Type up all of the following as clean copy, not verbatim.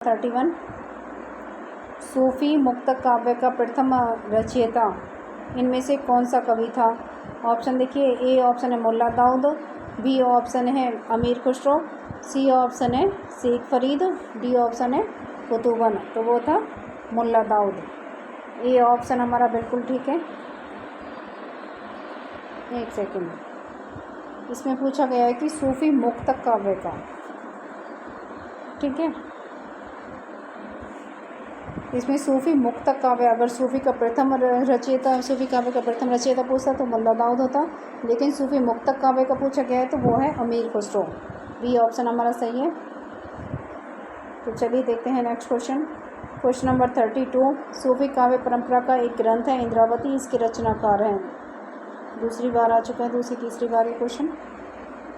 31 सूफी मुक्तक काव्य का प्रथम रचयिता इनमें से कौन सा कवि था। ऑप्शन देखिए, ए ऑप्शन है मुल्ला दाऊद, बी ऑप्शन है अमीर खुसरो, सी ऑप्शन है शेख फरीद, डी ऑप्शन है कुतुबन। तो वो था मुल्ला दाऊद। ए ऑप्शन हमारा बिल्कुल ठीक है। एक सेकंड, इसमें पूछा गया है कि सूफी मुक्तक काव्य का, ठीक है, इसमें सूफी मुक्तक काव्य, अगर सूफी का प्रथम रचयिता, सूफी काव्य का प्रथम रचयिता पूछता तो मुल्ला दाऊद होता, लेकिन सूफी मुक्तक काव्य का पूछा गया है तो वो है अमीर खुसरो। बी ऑप्शन हमारा सही है। तो चलिए देखते हैं नेक्स्ट क्वेश्चन। क्वेश्चन नंबर 32 सूफी काव्य परंपरा का एक ग्रंथ है इंद्रावती, इसके रचनाकार हैं। दूसरी बार आ चुका है, दूसरी तीसरी बार ये क्वेश्चन।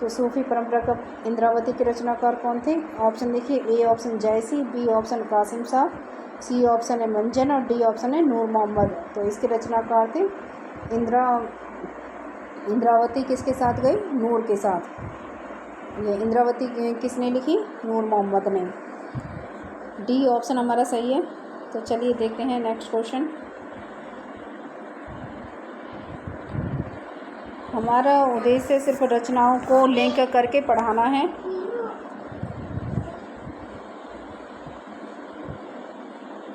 तो सूफी परंपरा का इंद्रावती के रचनाकार कौन थे। ऑप्शन देखिए, A option Jayasi, B option Qasim Shah, C option है मंजन और डी ऑप्शन है नूर मोहम्मद। तो इसके रचनाकार थे इंद्रावती किसके साथ गई, नूर के साथ। ये इंद्रावती किसने लिखी, नूर मोहम्मद ने। डी ऑप्शन हमारा सही है। तो चलिए देखते हैं नेक्स्ट क्वेश्चन। हमारा उद्देश्य सिर्फ रचनाओं को लिंक करके पढ़ाना है।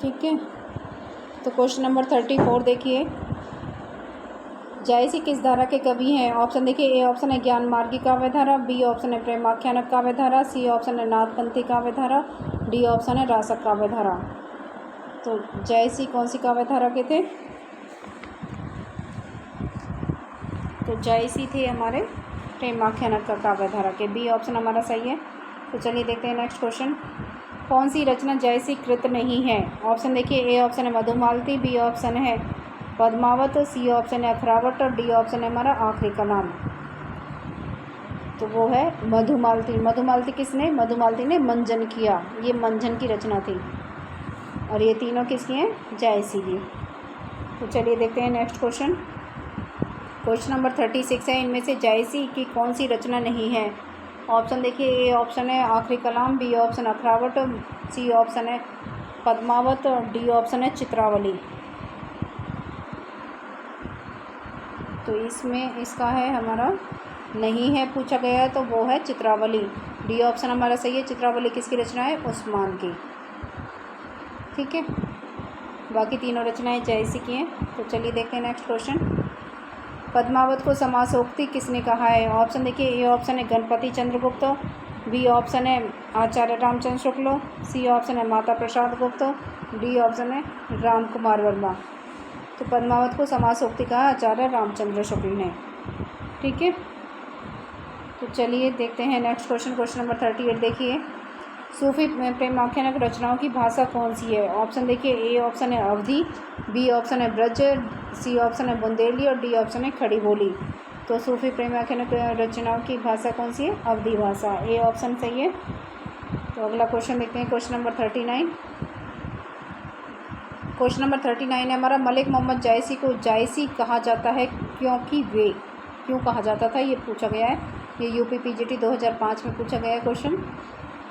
ठीक है, तो क्वेश्चन नंबर 34 देखिए, जायसी किस धारा के कवि हैं। ऑप्शन देखिए, ए ऑप्शन है ज्ञान मार्गी काव्य धारा, बी ऑप्शन है प्रेमाख्यानक काव्य धारा, सी ऑप्शन है नाथपंथी काव्य धारा, डी ऑप्शन है रासक काव्य धारा। तो जायसी कौन सी काव्य धारा के थे। तो जायसी थे हमारे प्रेमाख्यानक का काव्य धारा के। बी ऑप्शन हमारा सही है। तो चलिए देखते हैं नेक्स्ट क्वेश्चन। कौन सी रचना जायसी कृत नहीं है। ऑप्शन देखिए, ए ऑप्शन है मधुमालती, बी ऑप्शन है पद्मावत, सी ऑप्शन है अखरावट और डी ऑप्शन है हमारा आखिरी कलाम। तो वो है मधुमालती। मधुमालती किसने, मधुमालती ने मंजन किया, ये मंजन की रचना थी। और ये तीनों किसकी हैं, जायसी की। तो चलिए देखते हैं नेक्स्ट क्वेश्चन। क्वेश्चन नंबर 36 है, इनमें से जायसी की कौन सी रचना नहीं है। ऑप्शन देखिए, ए ऑप्शन है आखिरी कलाम, बी ऑप्शन अखरावट, सी ऑप्शन है पद्मावत और डी ऑप्शन है चित्रावली। तो इसमें इसका है हमारा नहीं है पूछा गया है, तो वो है चित्रावली। डी ऑप्शन हमारा सही है। चित्रावली किसकी रचना है, उस्मान की। ठीक है, बाकी तीनों रचनाएं जायसी की हैं। तो चलिए देखते हैं नेक्स्ट क्वेश्चन। पद्मावत को समासोक्ति किसने कहा है। ऑप्शन देखिए, ए ऑप्शन है गणपति चंद्रगुप्त, बी ऑप्शन है आचार्य रामचंद्र शुक्ल, सी ऑप्शन है माता प्रसाद गुप्त, डी ऑप्शन है राम कुमार वर्मा। तो पद्मावत को समासोक्ति कहा आचार्य रामचंद्र शुक्ल ने। ठीक है, तो चलिए देखते हैं नेक्स्ट क्वेश्चन। क्वेश्चन नंबर 38 देखिए, सूफी प्रेमाख्यानक रचनाओं की भाषा कौन सी है। ऑप्शन देखिए, ए ऑप्शन है अवधी, बी ऑप्शन है ब्रज, सी ऑप्शन है बुंदेली और डी ऑप्शन है खड़ी बोली। तो सूफी प्रेमाख्यानक रचनाओं की भाषा कौन सी है, अवधी भाषा। ए ऑप्शन सही है। तो अगला क्वेश्चन देखते हैं, क्वेश्चन नंबर 39। क्वेश्चन नंबर 39 है हमारा, मलिक मोहम्मद जायसी को जायसी कहा जाता है क्योंकि वे, क्यों कहा जाता था ये पूछा गया है। ये यूपी पीजीटी 2005 में पूछा गया है क्वेश्चन।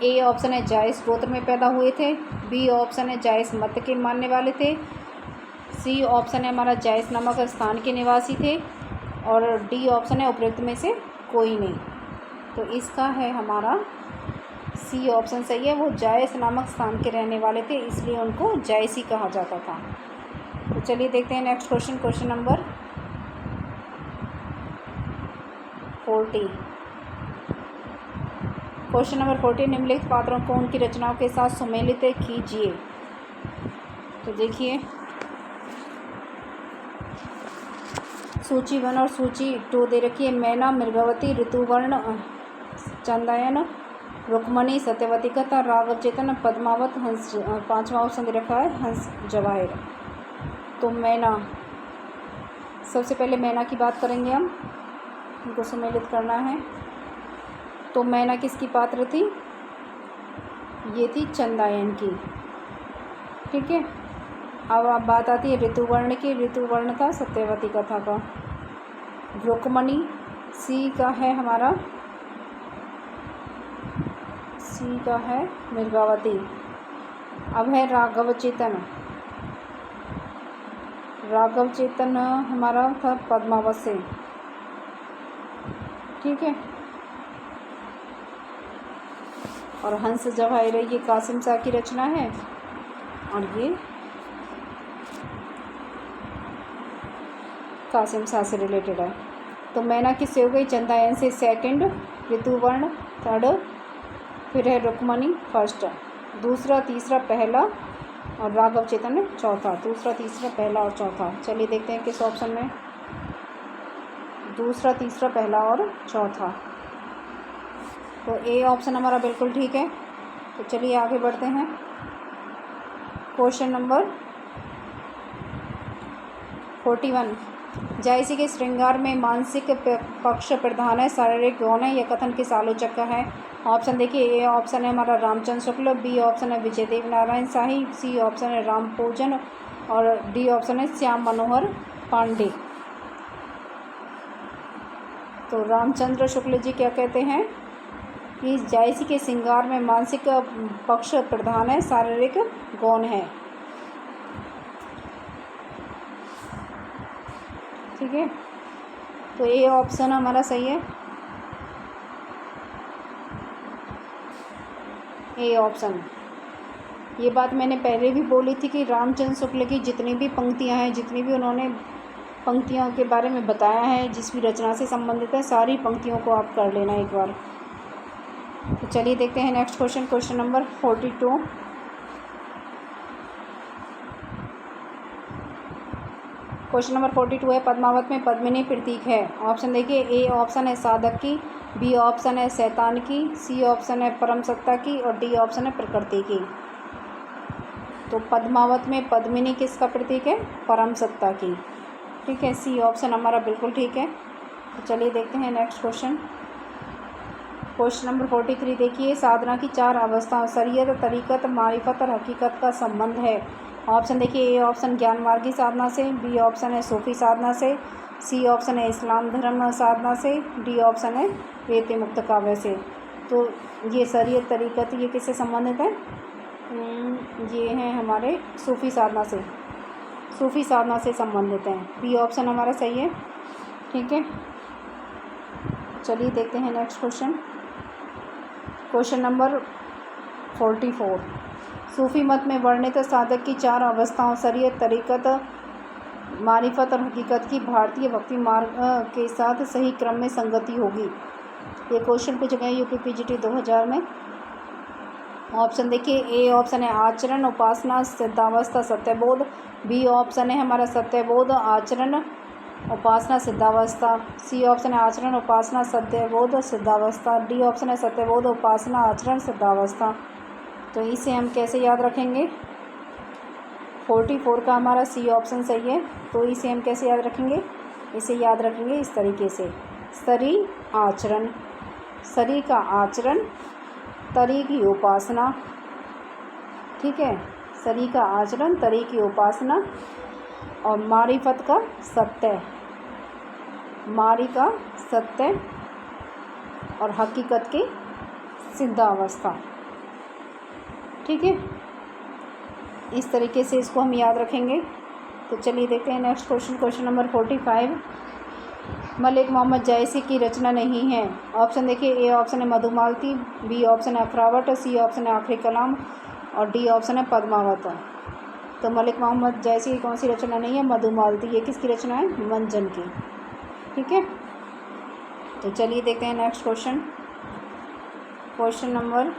ए ऑप्शन है जायस गोत्र में पैदा हुए थे, बी ऑप्शन है जायस मत के मानने वाले थे, सी ऑप्शन है हमारा जायस नामक स्थान के निवासी थे और डी ऑप्शन है उपयुक्त में से कोई नहीं। तो इसका है हमारा सी ऑप्शन सही है। वो जायस नामक स्थान के रहने वाले थे, इसलिए उनको जायसी कहा जाता था। तो चलिए देखते हैं next question. Question number 40। Question number 40, निम्नलिखित पात्रों को उनकी रचनाओं के साथ सुमेलित कीजिए। तो देखिए, सूची 1 और सूची 2 दे रखी है। मैना, मृगवती, ऋतुवर्ण, चंदायन, रुक्मणी, सत्यवती कथा, राघव चेतन, पद्मावत, हंस। 5वां ऑप्शन दे रखा है हंस जवाहिर। तो मैना, सबसे पहले मैना की बात करेंगे हम, उनको सुमेलित करना है। तो मैना किसकी पात्र थी, ये थी चंदायन की। ठीक है, अब बात आती है ऋतुवर्ण की। ऋतुवर्ण था सत्यवती कथा का। रुक्मणी, सी का है हमारा, सी का है मृगावती। अब है राघव चेतन। राघव चेतन हमारा था पद्मावत से, ठीक है। और हंस जवाहिर ये कासिम शाह की रचना है, और ये कासिम शाह से रिलेटेड है। तो मैना किससे हो गई? चंदायन से सेकंड, ऋतुवर्ण थर्ड, फिर है रुक्मणी फर्स्ट, दूसरा तीसरा पहला, और राघव चेतन चौथा। दूसरा तीसरा पहला और चौथा। चलिए देखते हैं किस ऑप्शन में। दूसरा तीसरा पहला और चौथा, तो ए ऑप्शन हमारा बिल्कुल ठीक है। तो चलिए आगे बढ़ते हैं। Question number 41। जायसी के श्रृंगार में मानसिक पक्ष प्रधान है, शारीरिक गौण है, यह कथन किस आलोचक का है? ऑप्शन देखिए, ए ऑप्शन है हमारा रामचंद्र शुक्ल, बी ऑप्शन है विजय देव नारायण शाही, सी ऑप्शन है रामभोजन, और डी ऑप्शन है श्याम मनोहर पांडे। तो रामचंद्र शुक्ल जी क्या कहते हैं कि जायसी के श्रृंगार में मानसिक पक्ष प्रधान है, शारीरिक गौण है, ठीक है। तो ए ऑप्शन हमारा सही है, ए ऑप्शन। ये बात मैंने पहले भी बोली थी कि रामचंद्र शुक्ल की जितनी भी पंक्तियां हैं, जितनी भी उन्होंने पंक्तियों के बारे में बताया है, जिस भी रचना से संबंधित है, सारी पंक्तियों को आप कर लेना एक बार। तो चलिए देखते हैं next question, question number 42। Question number 42 है, पद्मावत में पद्मिनी प्रतीक है। ऑप्शन देखिए, ए ऑप्शन है साधक की, बी ऑप्शन है शैतान की, सी ऑप्शन है परम सत्ता की, और डी ऑप्शन है प्रकृति की। तो पद्मावत में पद्मिनी किसका प्रतीक है? परम सत्ता की, ठीक है। सी ऑप्शन हमारा बिल्कुल ठीक है। तो चलिए देखते हैं नेक्स्ट क्वेश्चन, क्वेश्चन नंबर 43 देखिए, साधना की 4 अवस्थाओं शरीयत, तरीकत, मारिफत और हकीकत का संबंध है। ऑप्शन देखिए, ए ऑप्शन ज्ञान मार्गी साधना से, बी ऑप्शन है सूफी साधना से, सी ऑप्शन है इस्लाम धर्म साधना से, डी ऑप्शन है वेद मुक्त काव्य से। तो ये शरीयत, तरीकत ये किससे संबंधित है? ये हैं हमारे सूफी साधना से, सूफी साधना से संबंधित हैं। बी ऑप्शन हमारा सही है, ठीक है। चलिए देखते हैं नेक्स्ट क्वेश्चन, क्वेश्चन नंबर 44। सूफी मत में वर्णित साधक की 4 अवस्थाओं शरीयत, तरीकत, मारिफत और हकीकत की भारतीय भक्ति मार्ग के साथ सही क्रम में संगति होगी। ये क्वेश्चन पूछे गए यूपी पीजीटी 2000 में। ऑप्शन देखिए, ए ऑप्शन है आचरण, उपासना, सिद्धावस्था, सत्यबोध, बी ऑप्शन है हमारा सत्यबोध, आचरण, उपासना, सिद्धावस्था, सी ऑप्शन है आचरण, उपासना, सत्यबोध, सिद्धावस्था, डी ऑप्शन है सत्यबोध, उपासना, आचरण, सिद्धावस्था। तो इसे हम कैसे याद रखेंगे? 44 का हमारा सी ऑप्शन सही है। तो इसे हम कैसे याद रखेंगे? इसे याद रखेंगे इस तरीके से, सरी आचरण, सरी का आचरण, तरी की उपासना, ठीक है, सरी का आचरण, तरी की उपासना, और मारिफत का सत्य, मारी का सत्य, और हकीकत की सिद्धावस्था, ठीक है। इस तरीके से इसको हम याद रखेंगे। तो चलिए देखते हैं next question, question number 45। Malik Muhammad Jayasi की रचना नहीं है। ऑप्शन देखिए, ए ऑप्शन है मधुमालती, बी ऑप्शन है अखरावट, सी ऑप्शन है आखिरी कलाम, और डी ऑप्शन है पद्मावत। तो मलिक मोहम्मद जायसी की कौन सी रचना नहीं है? मधुमालती। ये किसकी रचना है? मंजन की, ठीक है। तो चलिए देखते हैं नेक्स्ट क्वेश्चन, क्वेश्चन नंबर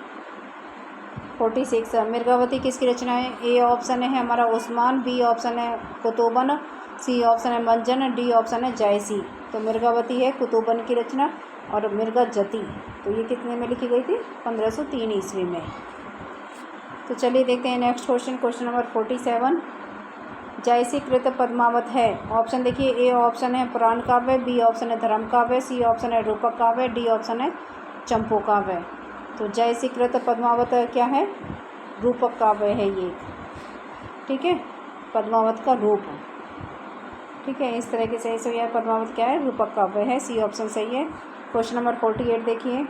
46। मिर्गावती किसकी रचना है? ए ऑप्शन है हमारा उस्मान, बी ऑप्शन है कुतुबन, सी ऑप्शन है मंजन, डी ऑप्शन है जायसी। तो मिर्गावती है कुतुबन की रचना, और मिर्गाजती तो ये कितने में लिखी गई थी? 1503 ईस्वी में। तो चलिए देखते हैं नेक्स्ट क्वेश्चन, क्वेश्चन नंबर 47। जायसी कृत पद्मावत है। ऑप्शन देखिए, ए ऑप्शन है पुराण काव्य, बी ऑप्शन है धर्म काव्य, सी ऑप्शन है रूपक काव्य, डी ऑप्शन है चंपू काव्य। तो जायसी कृत पद्मावत क्या है? रूपक काव्य है ये, ठीक है, पद्मावत का रूप, ठीक है। इस तरीके से ऐसे यह पद्मावत क्या है? रूपक काव्य है। सी ऑप्शन सही है। क्वेश्चन नंबर 48 देखिए,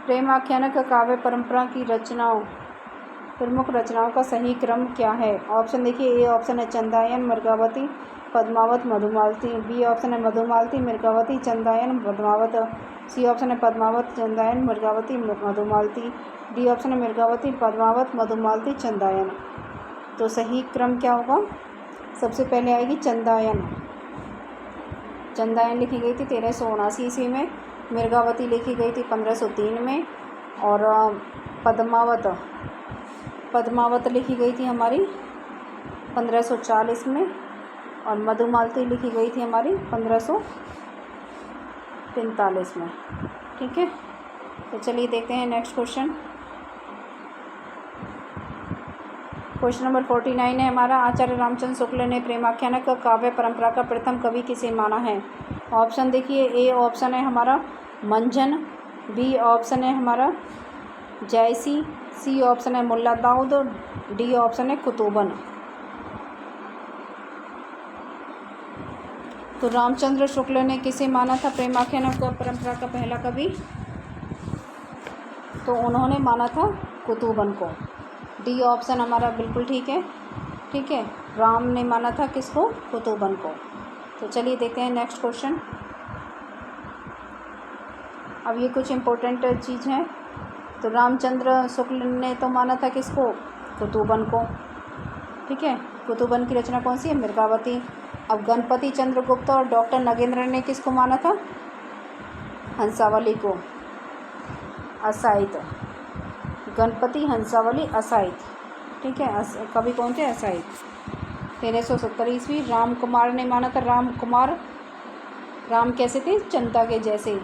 प्रेम आख्यानक काव्य परंपरा की रचनाओं, प्रमुख रचनाओं का सही क्रम क्या है? ऑप्शन देखिए, ए ऑप्शन है चंदायन, मृगावती, पद्मावत, मधुमालती। बी ऑप्शन है मधुमालती, मृगावती, चंदायन, पद्मावत। सी ऑप्शन है पद्मावत, चंदायन, मृगावती, मधुमालती। डी ऑप्शन है मृगावती, पद्मावत, मधुमालती, चंदायन। तो सही क्रम क्या होगा? सबसे पहले आएगी चंदायन। चंदायन लिखी गई थी 1379 ईस्वी में, मृगावती लिखी गई थी 1503 में, और पद्मावत लिखी गई थी हमारी 1540 में, और मधुमालती लिखी गई थी हमारी 1543 में। ठीक है, तो चलिए देखते हैं नेक्स्ट क्वेश्चन। क्वेश्चन नंबर 49 है हमारा, आचार्य रामचंद्र शुक्ल ने प्रेमाख्यानक काव्य परंपरा का प्रथम कवि किसे माना है? ऑप्शन देखिए, ए ऑप्शन है हमारा मंजन, बी ऑप्शन है हमारा जयसी, सी ऑप्शन है मुल्ला दाऊद, डी ऑप्शन है कुतुबन। तो रामचंद्र शुक्ल ने किसे माना था प्रेमाख्यानक परंपरा का पहला कवि? तो उन्होंने माना था कुतुबन को। डी ऑप्शन हमारा बिल्कुल ठीक है। ठीक है, राम ने माना था किसको? कुतुबन को। तो चलिए देखते हैं नेक्स्ट क्वेश्चन। अब ये कुछ इम्पोर्टेंट चीज़ है। तो रामचंद्र शुक्ल ने तो माना था किसको? कुतुबन को। ठीक है, कुतुबन की रचना कौन सी है? मृगावती। अब गणपति चंद्रगुप्त और डॉक्टर नगेंद्र ने किसको माना था? हंसावली को। असाइत, गणपति, हंसावली, असाइत। ठीक है, कवि कौन थे? असाइत। 1370 ईस्वी। राम कुमार ने माना था, राम कुमार, राम कैसे थे? चंदा के जैसे,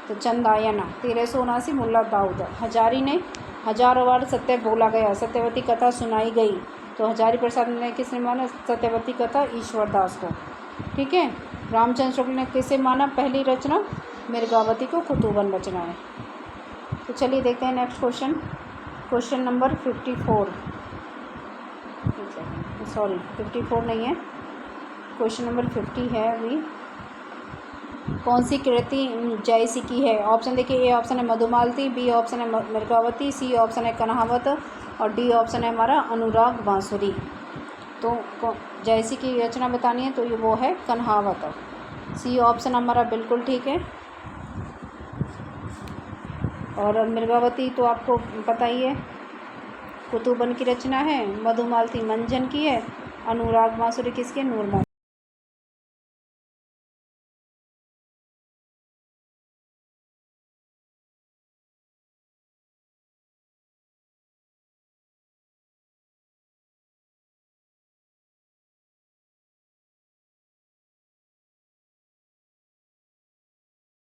तो चंदायन। 1379 मुल्ला दाऊद। हजारी ने हजारों बार सत्य बोला गया, सत्यवती कथा सुनाई गई, तो हजारी प्रसाद ने किसने माना? सत्यवती कथा, ईश्वरदास को। ठीक है, रामचंद्र शुक्ल ने किसे माना? पहली रचना मृगावती को कुतुबन रचना है। तो चलिए देखते हैं next question. Question number 54, sorry 54 नहीं है, क्वेश्चन नंबर 50 है अभी। कौन सी कृति जयसी की है? ऑप्शन देखिए, ए ऑप्शन है मधुमालती, बी ऑप्शन है मृगावती, सी ऑप्शन है कन्हावत, और डी ऑप्शन है हमारा अनुराग बांसुरी। तो जयसी की रचना बतानी है तो ये वो है कन्हावत। सी ऑप्शन हमारा बिल्कुल ठीक है। और मृगावती तो आपको पता ही है, कुतुबन की रचना है। मधुमालती मंजन की है। अनुराग बांसुरी किसके? नूरमोहम्मद।